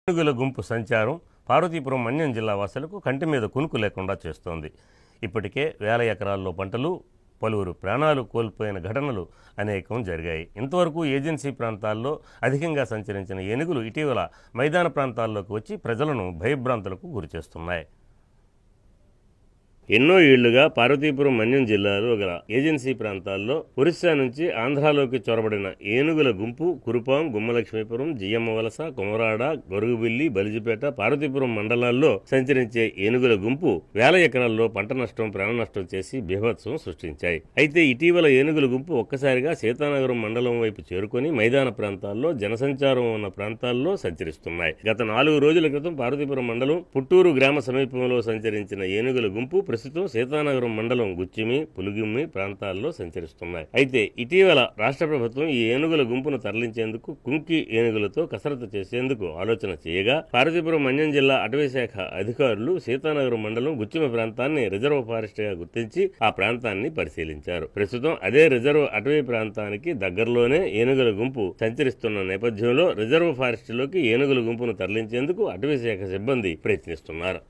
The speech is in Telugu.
ఏనుగుల గుంపు సంచారం పార్వతీపురం మన్యం జిల్లా వాసులకు కంటి మీద కునుకు లేకుండా చేస్తోంది. ఇప్పటికే వేల ఎకరాల్లో పంటలు, పలువురు ప్రాణాలు కోల్పోయిన ఘటనలు అనేకం జరిగాయి. ఇంతవరకు ఏజెన్సీ ప్రాంతాల్లో అధికంగా సంచరించిన ఏనుగులు ఇటీవల మైదాన ప్రాంతాల్లోకి వచ్చి ప్రజలను భయభ్రాంతులకు గురిచేస్తున్నాయి. ఎన్నో ఏళ్లుగా పార్వతీపురం మన్యం జిల్లాలో గల ఏజెన్సీ ప్రాంతాల్లో ఒరిస్సా నుంచి ఆంధ్రాలోకి చొరబడిన ఏనుగుల గుంపు కురుపాం, గుమ్మలక్ష్మీపురం, జియ్యమ్మవలస, కొమరాడ, గొరుగుబిల్లి, బలిజిపేట, పార్వతీపురం మండలాల్లో సంచరించే ఏనుగుల గుంపు వేల ఎకరాల్లో పంట నష్టం, ప్రాణ నష్టం చేసి బీభత్సం సృష్టించాయి. అయితే ఇటీవల ఏనుగుల గుంపు ఒక్కసారిగా సీతానగరం మండలం వైపు చేరుకొని మైదాన ప్రాంతాల్లో జనసంచారం ఉన్న ప్రాంతాల్లో సంచరిస్తున్నాయి. గత 4 రోజుల క్రితం పార్వతీపురం మండలం పుట్టూరు గ్రామ సమీపంలో సంచరించిన ఏనుగుల గుంపు ప్రస్తుతం సీతానగరం మండలం గుచ్చిమి, పులుగిమ్మి ప్రాంతాల్లో సంచరిస్తున్నాయి. అయితే ఇటీవల రాష్ట్ర ప్రభుత్వం ఈ ఏనుగుల గుంపును తరలించేందుకు కుంకి ఏనుగులతో కసరత్తు చేసేందుకు ఆలోచన చేయగా పార్వతీపురం మన్యం జిల్లా అటవీ శాఖ అధికారులు సీతానగరం మండలం గుచ్చిమి ప్రాంతాన్ని రిజర్వ్ ఫారెస్ట్ గా గుర్తించి ఆ ప్రాంతాన్ని పరిశీలించారు. ప్రస్తుతం అదే రిజర్వ్ అటవీ ప్రాంతానికి దగ్గరలోనే ఏనుగుల గుంపు సంచరిస్తున్న నేపథ్యంలో రిజర్వ్ ఫారెస్ట్ లోకి ఏనుగుల గుంపును తరలించేందుకు అటవీ శాఖ సిబ్బంది ప్రయత్నిస్తున్నారు.